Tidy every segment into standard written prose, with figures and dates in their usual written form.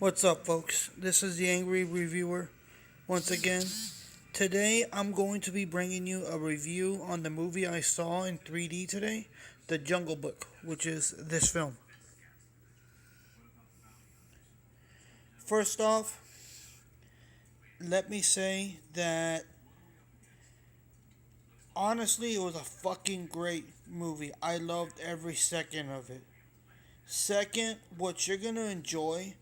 What's up, folks? This is the Angry Reviewer once again. Today, I'm going to be bringing you a review on the movie I saw in 3D today, The Jungle Book, which is this film. First off, let me say that honestly, it was a fucking great movie. I loved every second of it. Second, what you're gonna enjoy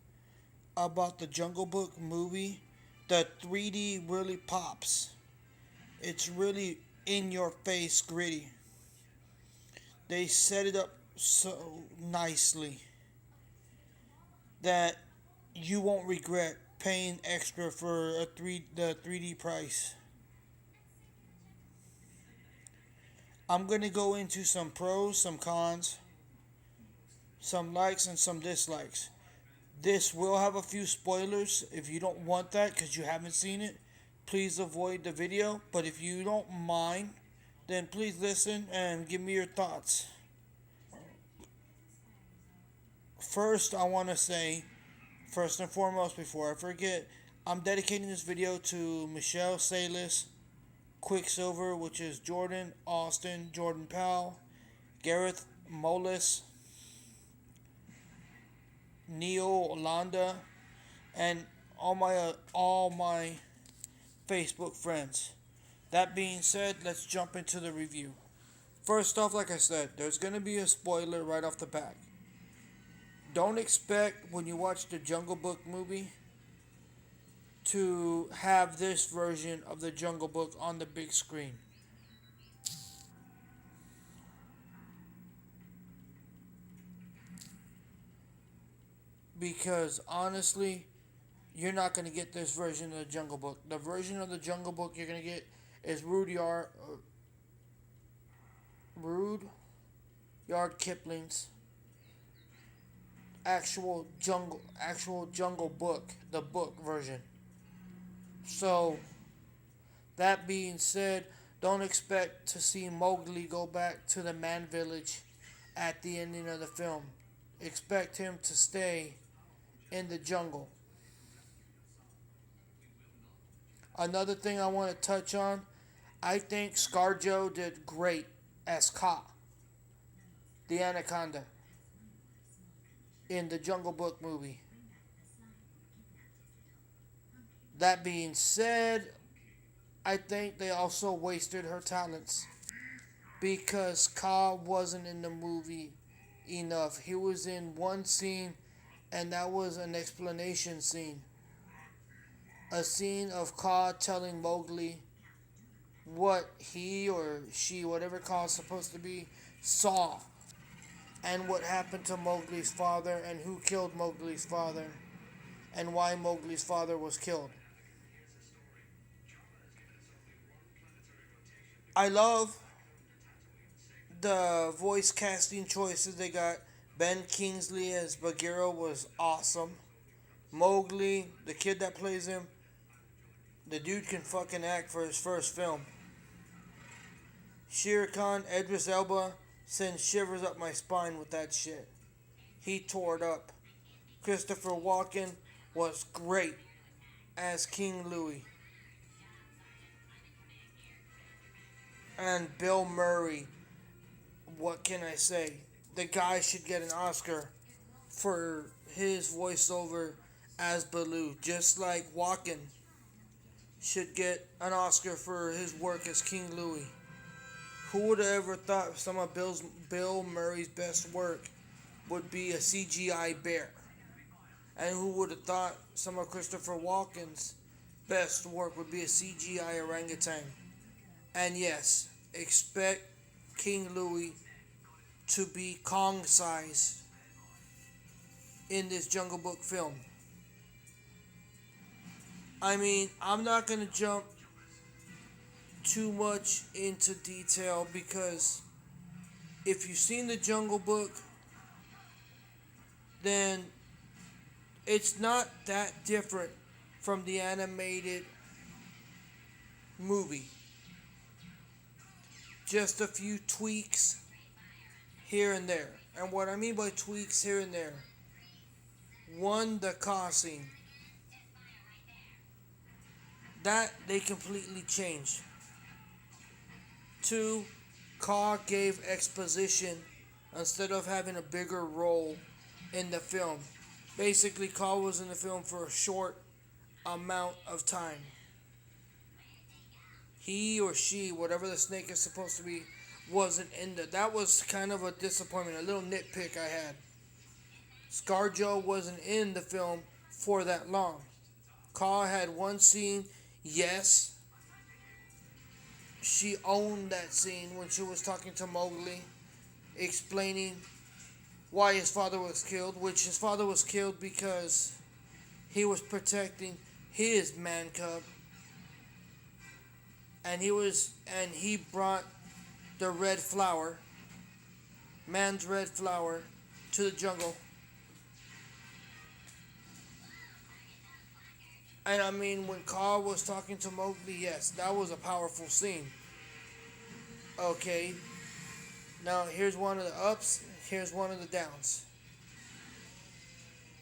about the Jungle Book movie, the 3D really pops. It's really in your face gritty. They set it up so nicely that you won't regret paying extra for the 3D price. I'm going to go into some pros, some cons, some likes and some dislikes. This will have a few spoilers. If you don't want that because you haven't seen it, please avoid the video. But if you don't mind, then please listen and give me your thoughts. First, I want to say, first and foremost, before I forget, I'm dedicating this video to Michelle Salas, Quicksilver, which is Jordan Austin, Jordan Powell, Gareth Molis, Neil Olanda, and all my Facebook friends. That being said, let's jump into the review. First off, like I said, there's gonna be a spoiler right off the bat. Don't expect when you watch the Jungle Book movie to have this version of the Jungle Book on the big screen. Because honestly, you're not going to get this version of the Jungle Book. The version of the Jungle Book you're going to get is Rudyard Kipling's actual Jungle Book, the book version. So, that being said, don't expect to see Mowgli go back to the man village at the ending of the film. Expect him to stay in the jungle. Another thing I want to touch on, I think ScarJo did great as Kaa, the anaconda, in the Jungle Book movie. That being said, I think they also wasted her talents because Kaa wasn't in the movie enough. He was in one scene, and that was an explanation scene. A scene of Kaa telling Mowgli what he or she, whatever Kaa is supposed to be, saw, and what happened to Mowgli's father, and who killed Mowgli's father, and why Mowgli's father was killed. I love the voice casting choices they got. Ben Kingsley as Bagheera was awesome. Mowgli, the kid that plays him, the dude can fucking act for his first film. Shere Khan, Idris Elba, sends shivers up my spine with that shit. He tore it up. Christopher Walken was great as King Louie. And Bill Murray, what can I say? The guy should get an Oscar for his voiceover as Baloo, just like Walken should get an Oscar for his work as King Louie. Who would have ever thought some of Bill Murray's best work would be a CGI bear? And who would have thought some of Christopher Walken's best work would be a CGI orangutan? And yes, expect King Louie to be Kong size in this Jungle Book film. I mean, I'm not going to jump too much into detail because if you've seen the Jungle Book, then it's not that different from the animated movie. Just a few tweaks here and there. And what I mean by tweaks here and there, One, the car scene. That they completely changed. Two, Car gave exposition instead of having a bigger role in the film. Basically, Car was in the film for a short amount of time. He or she, whatever the snake is supposed to be, wasn't in the. That was kind of a disappointment, a little nitpick I had. ScarJo wasn't in the film for that long. Car had one scene, yes. She owned that scene when she was talking to Mowgli, explaining why his father was killed, which his father was killed because he was protecting his man cub, and he brought the red flower, man's red flower, to the jungle. And I mean, when Carl was talking to Mowgli, yes, that was a powerful scene. Okay, now here's one of the ups, here's one of the downs.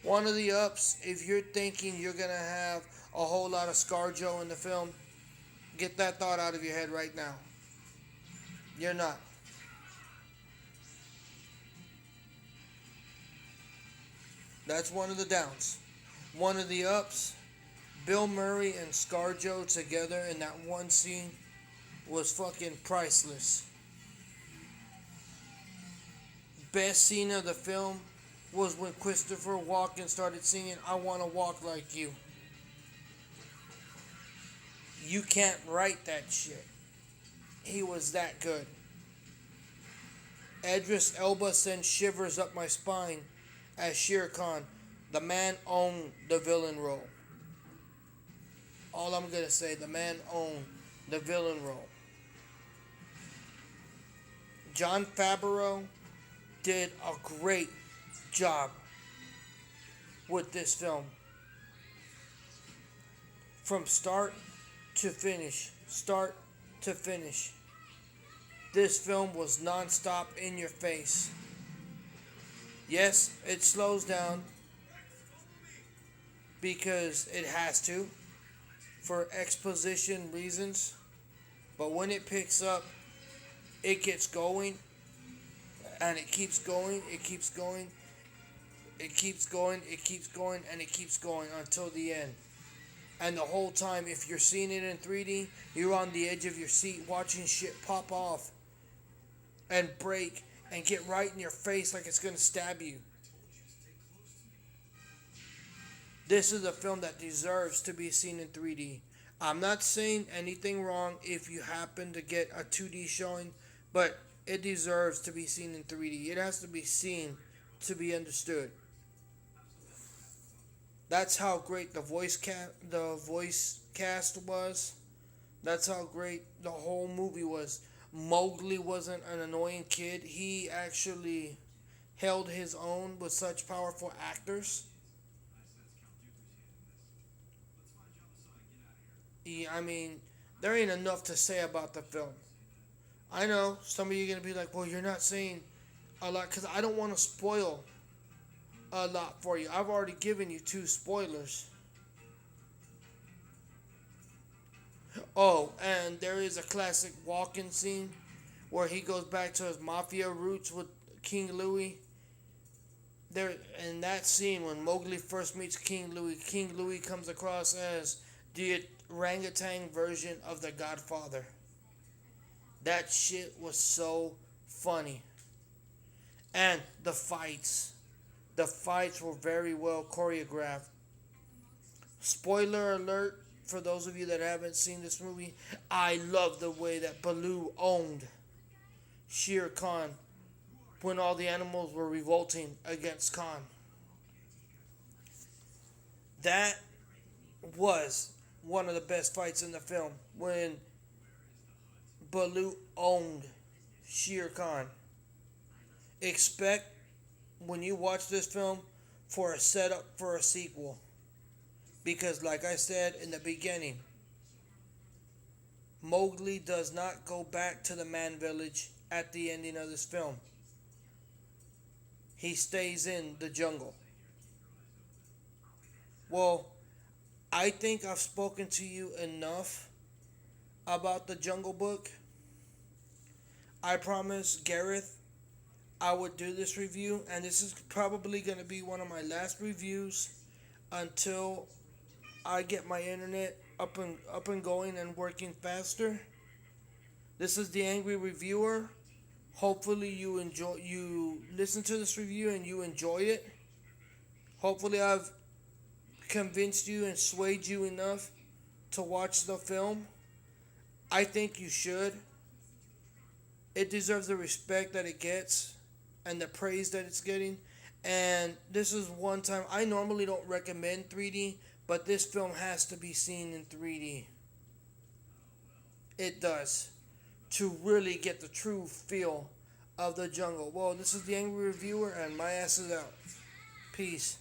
One of the ups, if you're thinking you're gonna have a whole lot of ScarJo in the film, get that thought out of your head right now. You're not. That's one of the downs. One of the ups, Bill Murray and ScarJo together in that one scene was fucking priceless. Best scene of the film was when Christopher Walken started singing I Wanna Walk Like You. You can't write that shit. He was that good. Idris Elba sends shivers up my spine as Shere Khan. The man owned the villain role. All I'm gonna say, the man owned the villain role. Jon Favreau did a great job with this film. From start to finish. Start to finish. This film was non-stop in your face. Yes, it slows down because it has to for exposition reasons. But when it picks up, it gets going and it keeps going, it keeps going, it keeps going, it keeps going, and it keeps going until the end. And the whole time, if you're seeing it in 3D, you're on the edge of your seat watching shit pop off and break and get right in your face like it's going to stab you. This is a film that deserves to be seen in 3D. I'm not saying anything wrong if you happen to get a 2D showing, but it deserves to be seen in 3D. It has to be seen to be understood. That's how great the voice cast was. That's how great the whole movie was. Mowgli wasn't an annoying kid. He actually held his own with such powerful actors. I mean, there ain't enough to say about the film. I know some of you are going to be like, well, you're not saying a lot because I don't want to spoil a lot for you. I've already given you 2 spoilers. Oh, and there is a classic walk-in scene where he goes back to his mafia roots with King Louie. There, in that scene when Mowgli first meets King Louie comes across as the orangutan version of the Godfather. That shit was so funny. And the fights. The fights were very well choreographed. Spoiler alert for those of you that haven't seen this movie. I love the way that Baloo owned Shere Khan when all the animals were revolting against Khan. That was one of the best fights in the film when Baloo owned Shere Khan. Expect when you watch this film for a setup for a sequel. Because like I said in the beginning, Mowgli does not go back to the man village at the ending of this film. He stays in the jungle. Well, I think I've spoken to you enough about the Jungle Book. I promised Gareth I would do this review, and this is probably going to be one of my last reviews until I get my internet up and going and working faster. This is the Angry Reviewer. Hopefully you listen to this review and you enjoy it. Hopefully I've convinced you and swayed you enough to watch the film. I think you should. It deserves the respect that it gets and the praise that it's getting. And this is one time I normally don't recommend 3D, but this film has to be seen in 3D. It does. To really get the true feel of the jungle. Well, this is the Angry Reviewer, and my ass is out. Peace.